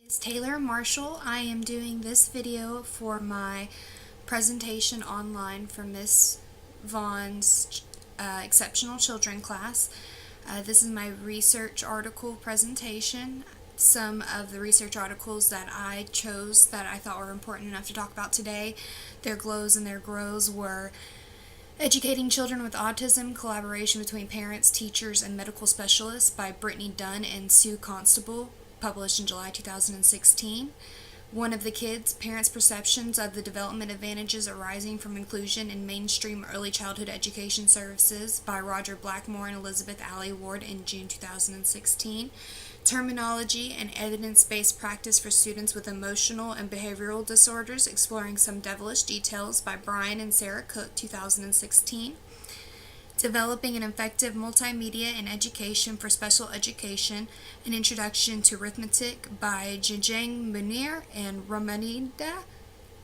Is Taylor Marshall. I am doing this video for my presentation online for Miss Vaughn's Exceptional Children class. This is my research article presentation. Some of the research articles that I chose that I thought were important enough to talk about today, their glows and their grows, were Educating Children with Autism, Collaboration Between Parents, Teachers, and Medical Specialists by Brittany Dunn and Sue Constable, published in July 2016. One of the Kids, Parents' Perceptions of the Development Advantages Arising from Inclusion in Mainstream Early Childhood Education Services by Roger Blackmore and Elizabeth Alley Ward in June 2016. Terminology and Evidence-Based Practice for Students with Emotional and Behavioral Disorders, Exploring Some Devilish Details by Brian and Sarah Cook, 2016. Developing an Effective Multimedia in Education for Special Education, An Introduction to Arithmetic by Jijang Munir and Romanida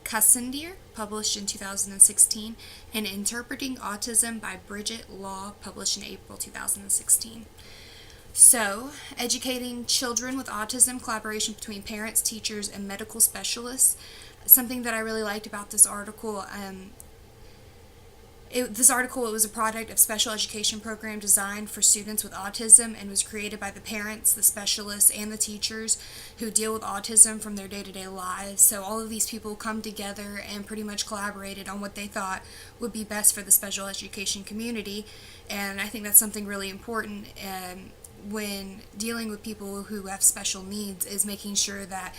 Kassendier, published in 2016, and Interpreting Autism by Bridget Law, published in April 2016. So, Educating Children with Autism, Collaboration Between Parents, Teachers, and Medical Specialists. Something that I really liked about this article, it was a product of special education program designed for students with autism and was created by the parents, the specialists, and the teachers who deal with autism from their day-to-day lives. So all of these people come together and pretty much collaborated on what they thought would be best for the special education community, and I think that's something really important when dealing with people who have special needs, is making sure that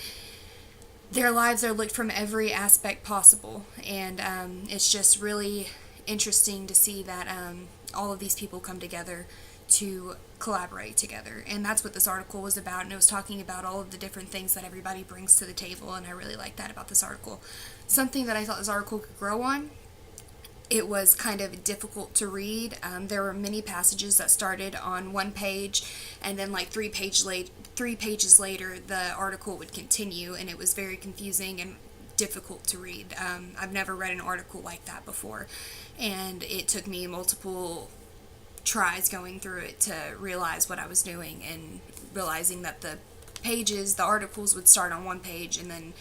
their lives are looked from every aspect possible. And it's just really interesting to see that all of these people come together to collaborate together, and that's what this article was about. And it was talking about all of the different things that everybody brings to the table, and I really like that about this article. Something that I thought this article could grow on: it was kind of difficult to read. There were many passages that started on one page, and then like three pages later the article would continue, and it was very confusing and difficult to read. I've never read an article like that before, and it took me multiple tries going through it to realize what I was doing, and realizing that the articles would start on one page, and then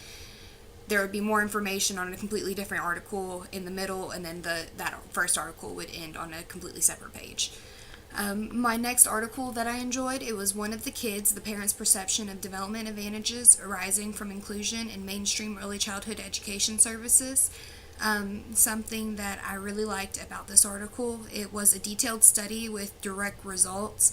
there would be more information on a completely different article in the middle, and then that first article would end on a completely separate page. My next article that I enjoyed, it was One of the Kids, the Parents' Perception of Development Advantages Arising from Inclusion in Mainstream Early Childhood Education Services. Something that I really liked about this article, it was a detailed study with direct results,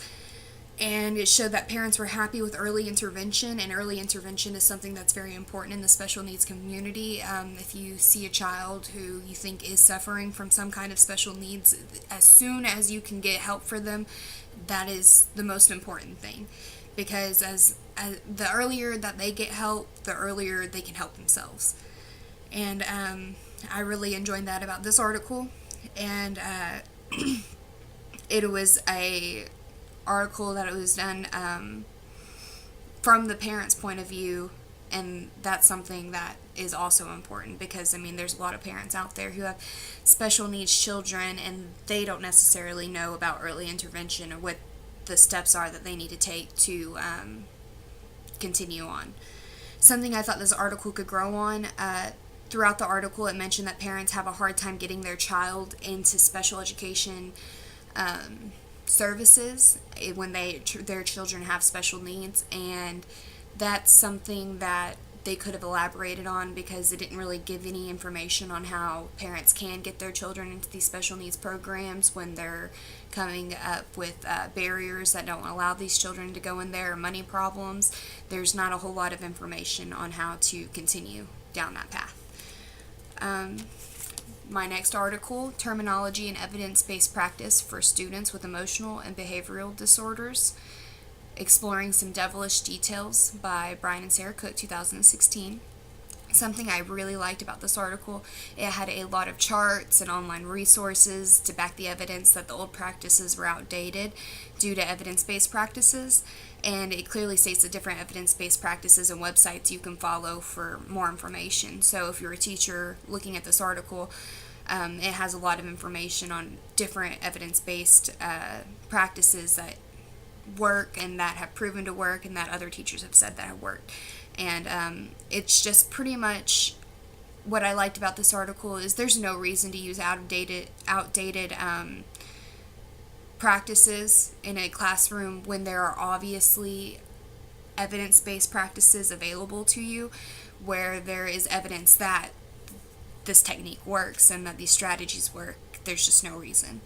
and it showed that parents were happy with early intervention, and early intervention is something that's very important in the special needs community. If you see a child who you think is suffering from some kind of special needs, as soon as you can get help for them, that is the most important thing, because as the earlier that they get help, the earlier they can help themselves. And I really enjoyed that about this article. And it was a article that it was done from the parents' point of view, and that's something that is also important, because I mean there's a lot of parents out there who have special needs children, and they don't necessarily know about early intervention or what the steps are that they need to take to continue on. Something I thought this article could grow on, throughout the article it mentioned that parents have a hard time getting their child into special education services when their children have special needs, and that's something that they could have elaborated on, because it didn't really give any information on how parents can get their children into these special needs programs when they're coming up with barriers that don't allow these children to go in there, or money problems. There's not a whole lot of information on how to continue down that path. My next article, Terminology and Evidence-Based Practice for Students with Emotional and Behavioral Disorders, Exploring Some Devilish Details by Brian and Sarah Cook, 2016. Something I really liked about this article, it had a lot of charts and online resources to back the evidence that the old practices were outdated due to evidence-based practices, and it clearly states the different evidence-based practices and websites you can follow for more information. So if you're a teacher looking at this article, it has a lot of information on different evidence-based practices that work and that have proven to work and that other teachers have said that have worked. And it's just pretty much what I liked about this article is there's no reason to use outdated practices in a classroom when there are obviously evidence-based practices available to you, where there is evidence that this technique works and that these strategies work. There's just no reason.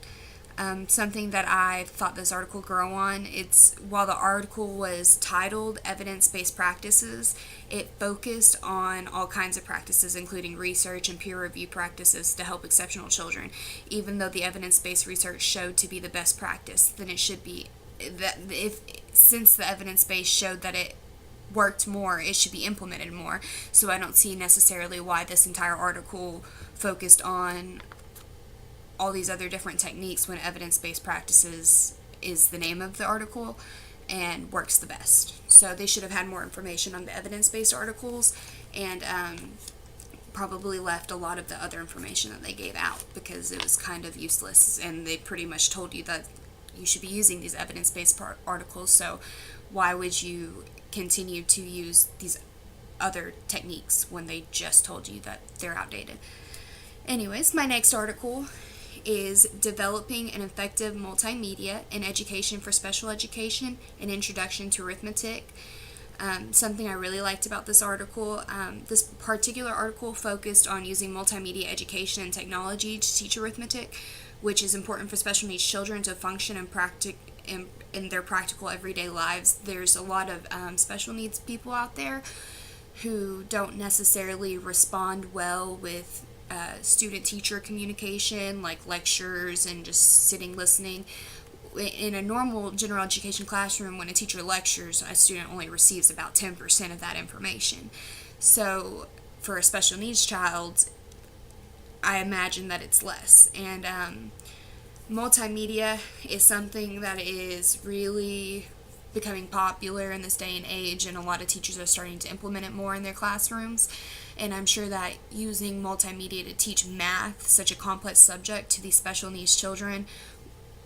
Something that I thought this article grow on, while the article was titled Evidence-Based Practices, it focused on all kinds of practices, including research and peer review practices to help exceptional children. Even though the evidence-based research showed to be the best practice, then it should be that since the evidence-based showed that it worked more, it should be implemented more. So I don't see necessarily why this entire article focused on all these other different techniques when evidence-based practices is the name of the article and works the best. So they should have had more information on the evidence-based articles and probably left a lot of the other information that they gave out because it was kind of useless, and they pretty much told you that you should be using these evidence-based articles, so why would you continue to use these other techniques when they just told you that they're outdated? Anyways, my next article is Developing an Effective Multimedia in Education for Special Education, an Introduction to Arithmetic. Something I really liked about this article, this particular article focused on using multimedia education and technology to teach arithmetic, which is important for special needs children to function in their practical everyday lives. There's a lot of special needs people out there who don't necessarily respond well with student-teacher communication, like lectures and just sitting listening. In a normal general education classroom, when a teacher lectures, a student only receives about 10% of that information. So for a special needs child, I imagine that it's less. And multimedia is something that is really becoming popular in this day and age, and a lot of teachers are starting to implement it more in their classrooms. And I'm sure that using multimedia to teach math, such a complex subject, to these special needs children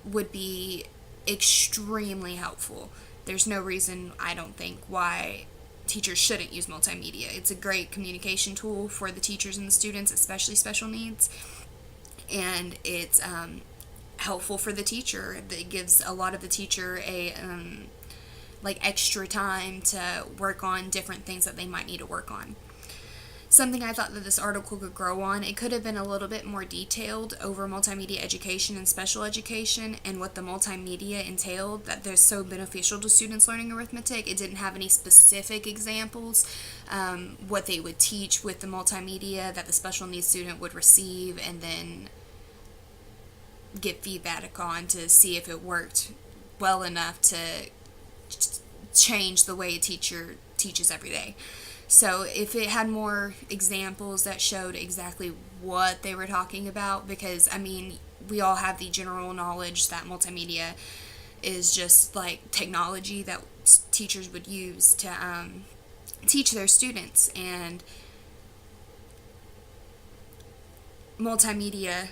would be extremely helpful. There's no reason, I don't think, why teachers shouldn't use multimedia. It's a great communication tool for the teachers and the students, especially special needs, and it's helpful for the teacher. It gives a lot of the teacher a extra time to work on different things that they might need to work on. Something I thought that this article could grow on, it could have been a little bit more detailed over multimedia education and special education and what the multimedia entailed that they're so beneficial to students learning arithmetic. It didn't have any specific examples, what they would teach with the multimedia that the special needs student would receive and then get feedback on to see if it worked well enough to change the way a teacher teaches every day. So if it had more examples that showed exactly what they were talking about, because, I mean, we all have the general knowledge that multimedia is just like technology that teachers would use to teach their students, and multimedia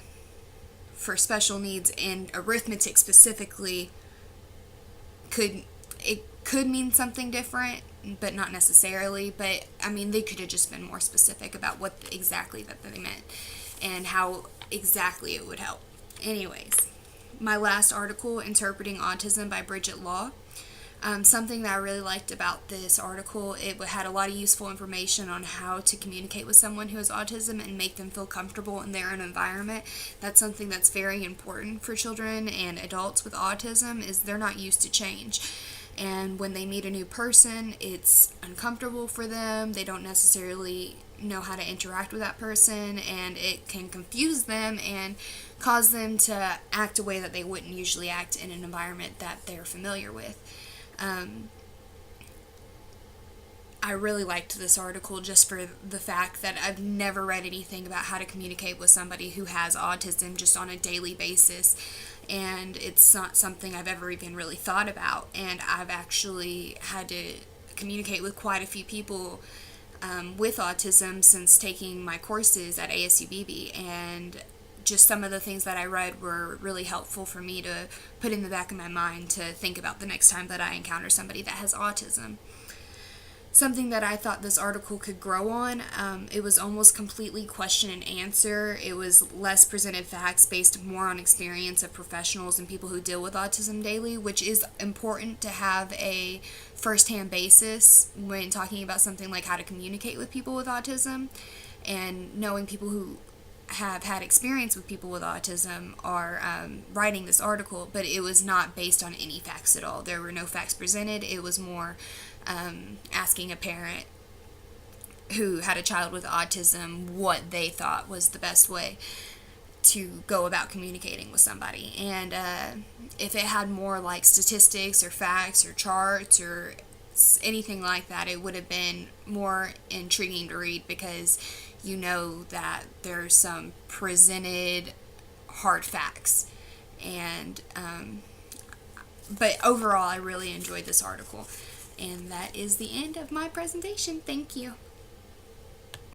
for special needs and arithmetic specifically could mean something different, but not necessarily. But I mean, they could have just been more specific about what exactly that they meant and how exactly it would help. Anyways, my last article, Interpreting Autism by Bridget Law. Something that I really liked about this article, it had a lot of useful information on how to communicate with someone who has autism and make them feel comfortable in their own environment. That's something that's very important for children and adults with autism, is they're not used to change. And when they meet a new person, it's uncomfortable for them. They don't necessarily know how to interact with that person, and it can confuse them and cause them to act a way that they wouldn't usually act in an environment that they're familiar with. I really liked this article just for the fact that I've never read anything about how to communicate with somebody who has autism just on a daily basis, and it's not something I've ever even really thought about. And I've actually had to communicate with quite a few people with autism since taking my courses at ASUBB, and just some of the things that I read were really helpful for me to put in the back of my mind to think about the next time that I encounter somebody that has autism. something that I thought this article could grow on. It was almost completely question and answer. It was less presented facts based more on experience of professionals and people who deal with autism daily, which is important to have a first-hand basis when talking about something like how to communicate with people with autism, and knowing people who have had experience with people with autism are writing this article, but it was not based on any facts at all. There were no facts presented. It was more asking a parent who had a child with autism what they thought was the best way to go about communicating with somebody. And if it had more like statistics or facts or charts or anything like that, it would have been more intriguing to read, because you know that there's some presented hard facts. And but overall, I really enjoyed this article. And that is the end of my presentation. Thank you.